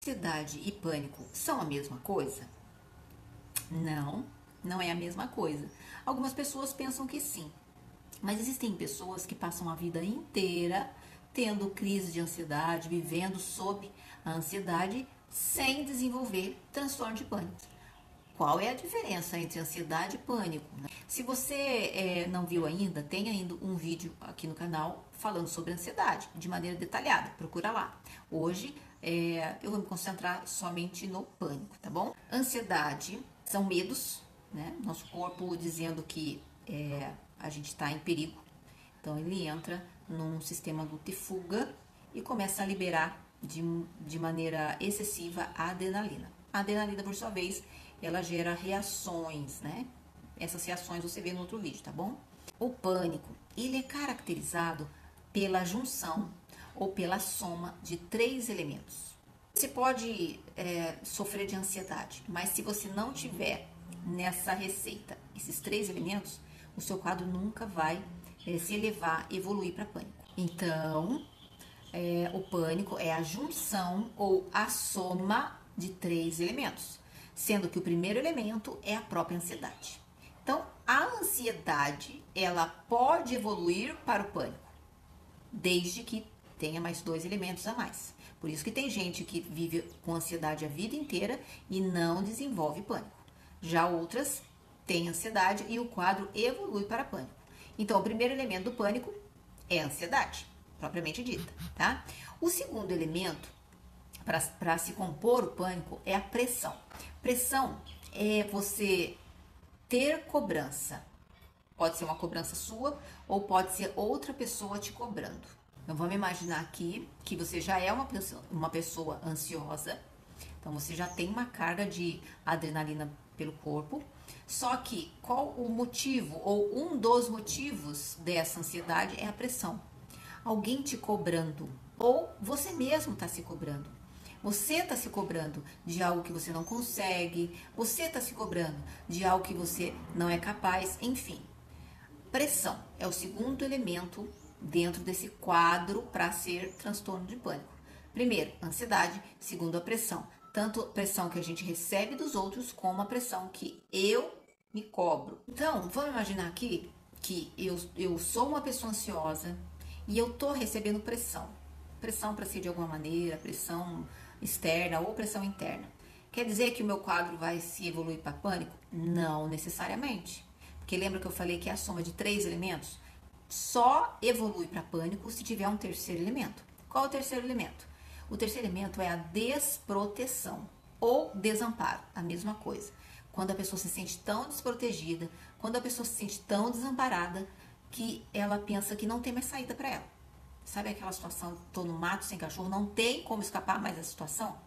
Ansiedade e pânico são a mesma coisa? Não, não é a mesma coisa. Algumas pessoas pensam que sim, mas existem pessoas que passam a vida inteira tendo crise de ansiedade, vivendo sob a ansiedade sem desenvolver transtorno de pânico. Qual é a diferença entre ansiedade e pânico? Se você não viu ainda, tem ainda um vídeo aqui no canal falando sobre ansiedade, de maneira detalhada, procura lá. Hoje eu vou me concentrar somente no pânico, tá bom? Ansiedade são medos, né? Nosso corpo dizendo que a gente está em perigo. Então ele entra num sistema luta e fuga e começa a liberar de maneira excessiva a adrenalina. A adrenalina, por sua vez, ela gera reações, né? Essas reações você vê no outro vídeo, tá bom? O pânico, ele é caracterizado pela junção ou pela soma de 3 elementos. Você pode sofrer de ansiedade, mas se você não tiver nessa receita esses 3 elementos, o seu quadro nunca vai se elevar, evoluir para pânico. Então, o pânico é a junção ou a soma de 3 elementos, sendo que o primeiro elemento é a própria ansiedade. Então, a ansiedade, ela pode evoluir para o pânico, desde que tenha mais 2 elementos a mais. Por isso que tem gente que vive com ansiedade a vida inteira e não desenvolve pânico. Já outras têm ansiedade e o quadro evolui para pânico. Então, o primeiro elemento do pânico é a ansiedade, propriamente dita, tá? O segundo elemento para se compor o pânico é a pressão. Pressão é você ter cobrança. Pode ser uma cobrança sua ou pode ser outra pessoa te cobrando. Então vamos imaginar aqui que você já é uma pessoa ansiosa, então você já tem uma carga de adrenalina pelo corpo. Só que qual o motivo ou um dos motivos dessa ansiedade é a pressão. Alguém te cobrando ou você mesmo está se cobrando. Você está se cobrando de algo que você não consegue, você está se cobrando de algo que você não é capaz, enfim. Pressão é o segundo elemento dentro desse quadro para ser transtorno de pânico. Primeiro, ansiedade. Segundo, a pressão. Tanto a pressão que a gente recebe dos outros, como a pressão que eu me cobro. Então, vamos imaginar aqui que eu sou uma pessoa ansiosa e eu tô recebendo pressão. Pressão para ser de alguma maneira, pressão externa ou pressão interna. Quer dizer que o meu quadro vai se evoluir para pânico? Não necessariamente. Porque lembra que eu falei que é a soma de 3 elementos? Só evolui para pânico se tiver um terceiro elemento. Qual é o terceiro elemento? O terceiro elemento é a desproteção ou desamparo, a mesma coisa. Quando a pessoa se sente tão desprotegida, quando a pessoa se sente tão desamparada, que ela pensa que não tem mais saída para ela. Sabe aquela situação, tô no mato sem cachorro, não tem como escapar mais da situação?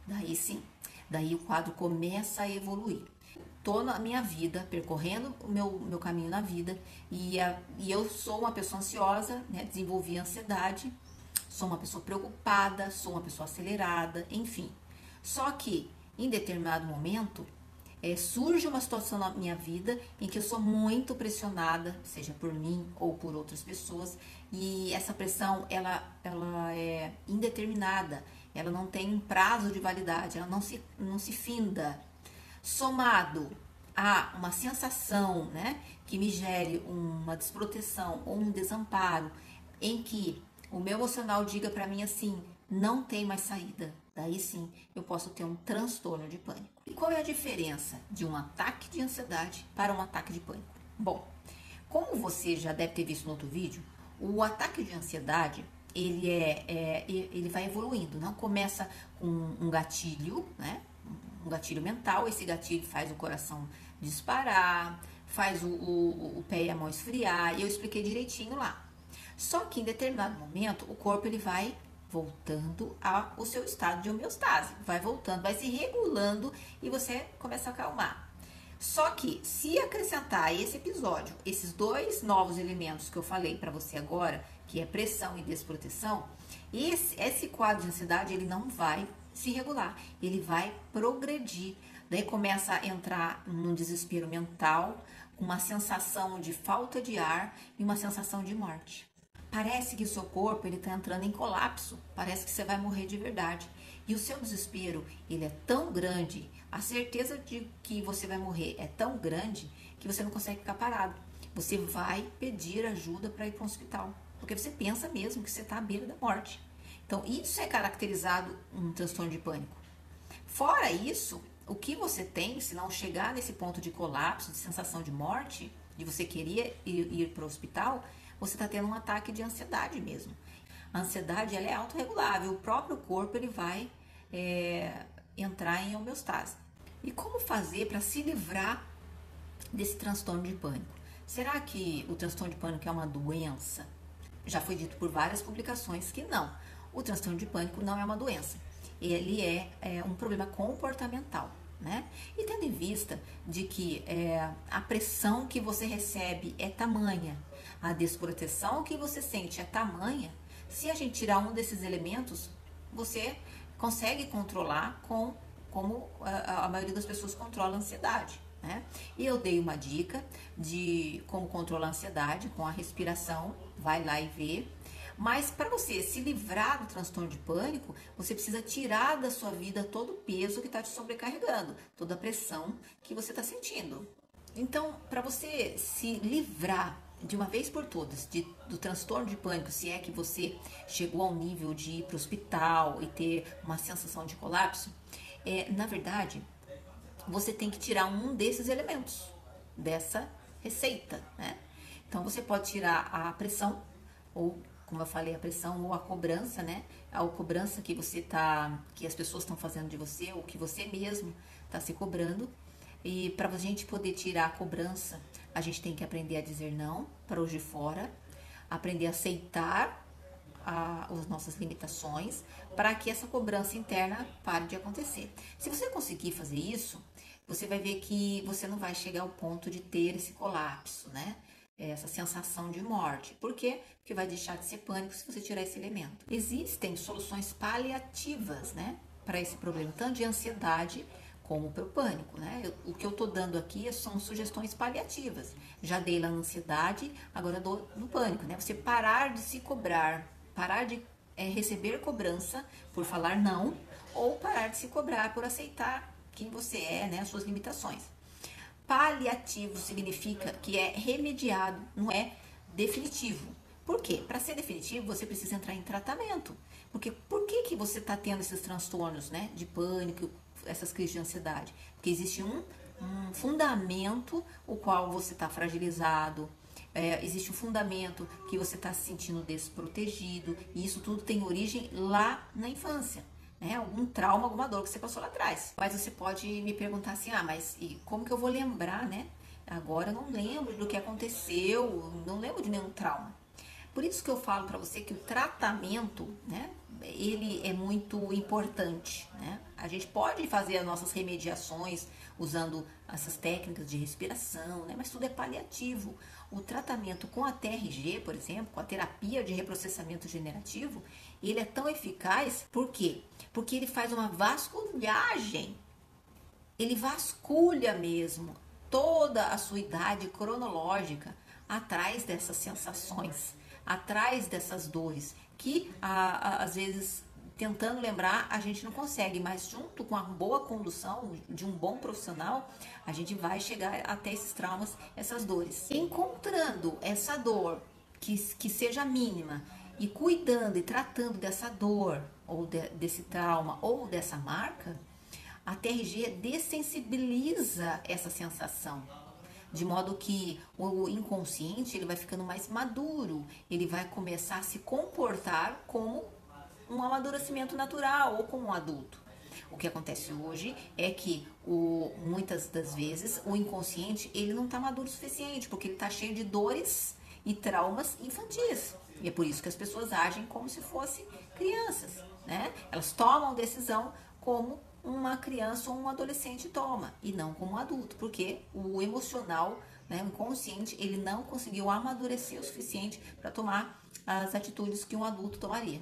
Daí sim, daí o quadro começa a evoluir. Tô na minha vida, percorrendo o meu caminho na vida, e eu sou uma pessoa ansiosa, né? Desenvolvi ansiedade, sou uma pessoa preocupada, sou uma pessoa acelerada, enfim. Só que, em determinado momento, surge uma situação na minha vida em que eu sou muito pressionada, seja por mim ou por outras pessoas, e essa pressão ela é indeterminada, ela não tem um prazo de validade, ela não se finda. Somado a uma sensação, né, que me gere uma desproteção ou um desamparo, em que o meu emocional diga para mim assim, não tem mais saída. Daí sim, eu posso ter um transtorno de pânico. E qual é a diferença de um ataque de ansiedade para um ataque de pânico? Bom, como você já deve ter visto no outro vídeo, o ataque de ansiedade, ele vai evoluindo, não começa com um gatilho, né? Um gatilho mental, esse gatilho faz o coração disparar, faz o pé e a mão esfriar, e eu expliquei direitinho lá. Só que em determinado momento, o corpo ele vai voltando ao seu estado de homeostase, vai voltando, vai se regulando e você começa a acalmar. Só que se acrescentar a esse episódio, esses 2 novos elementos que eu falei para você agora, que é pressão e desproteção, esse quadro de ansiedade ele não vai se regular, ele vai progredir. Daí começa a entrar num desespero mental, com uma sensação de falta de ar e uma sensação de morte. Parece que o seu corpo ele está entrando em colapso, parece que você vai morrer de verdade. E o seu desespero, ele é tão grande, a certeza de que você vai morrer é tão grande que você não consegue ficar parado. Você vai pedir ajuda para ir para um hospital, porque você pensa mesmo que você está à beira da morte. Então, isso é caracterizado um transtorno de pânico. Fora isso, o que você tem, se não chegar nesse ponto de colapso, de sensação de morte, de você querer ir para o hospital, você está tendo um ataque de ansiedade mesmo. A ansiedade, ela é autorregulável, o próprio corpo ele vai entrar em homeostase. E como fazer para se livrar desse transtorno de pânico? Será que o transtorno de pânico é uma doença? Já foi dito por várias publicações que não. O transtorno de pânico não é uma doença. Ele é um problema comportamental, né? E tendo em vista de que a pressão que você recebe é tamanha, a desproteção que você sente é tamanha, se a gente tirar um desses elementos, você consegue controlar como a maioria das pessoas controla a ansiedade, né? E eu dei uma dica de como controlar a ansiedade com a respiração, vai lá e vê. Mas para você se livrar do transtorno de pânico, você precisa tirar da sua vida todo o peso que está te sobrecarregando, toda a pressão que você está sentindo. Então, para você se livrar de uma vez por todas do transtorno de pânico, se é que você chegou ao nível de ir para o hospital e ter uma sensação de colapso, na verdade, você tem que tirar um desses elementos dessa receita, né? Então, você pode tirar a pressão, ou como eu falei, a pressão ou a cobrança, né? A cobrança que que as pessoas estão fazendo de você, ou que você mesmo está se cobrando. E para a gente poder tirar a cobrança, a gente tem que aprender a dizer não para os de fora, aprender a aceitar as nossas limitações, para que essa cobrança interna pare de acontecer. Se você conseguir fazer isso, você vai ver que você não vai chegar ao ponto de ter esse colapso, né? Essa sensação de morte. Por quê? Porque vai deixar de ser pânico se você tirar esse elemento. Existem soluções paliativas, né, para esse problema, tanto de ansiedade como para o pânico, né? O que eu estou dando aqui são sugestões paliativas. Já dei lá na ansiedade, agora dou no pânico, né? Você parar de se cobrar, parar de receber cobrança por falar não, ou parar de se cobrar por aceitar quem você é, né, as suas limitações. Paliativo significa que é remediado, não é definitivo. Por quê? Para ser definitivo, você precisa entrar em tratamento. Porque por que você está tendo esses transtornos, né, de pânico, essas crises de ansiedade? Porque existe um fundamento o qual você está fragilizado, existe um fundamento que você está se sentindo desprotegido, e isso tudo tem origem lá na infância. Algum trauma, alguma dor que você passou lá atrás. Mas você pode me perguntar assim, mas e como que eu vou lembrar, né? Agora eu não lembro do que aconteceu, não lembro de nenhum trauma. Por isso que eu falo para você que o tratamento, né, ele é muito importante, né? A gente pode fazer as nossas remediações usando essas técnicas de respiração, né? Mas tudo é paliativo. O tratamento com a TRG, por exemplo, com a terapia de reprocessamento generativo, ele é tão eficaz, por quê? Porque ele faz uma vasculhagem, ele vasculha mesmo toda a sua idade cronológica atrás dessas sensações, atrás dessas dores, que às vezes, tentando lembrar, a gente não consegue, mas junto com a boa condução de um bom profissional, a gente vai chegar até esses traumas, essas dores. Encontrando essa dor que seja mínima e cuidando e tratando dessa dor, ou desse trauma, ou dessa marca, a TRG dessensibiliza essa sensação. De modo que o inconsciente ele vai ficando mais maduro, ele vai começar a se comportar como um amadurecimento natural ou como um adulto. O que acontece hoje é que muitas das vezes o inconsciente ele não está maduro o suficiente, porque ele está cheio de dores e traumas infantis. E é por isso que as pessoas agem como se fossem crianças, né? Elas tomam decisão como uma criança ou um adolescente toma, e não como um adulto, porque o emocional, né, o inconsciente, ele não conseguiu amadurecer o suficiente para tomar as atitudes que um adulto tomaria.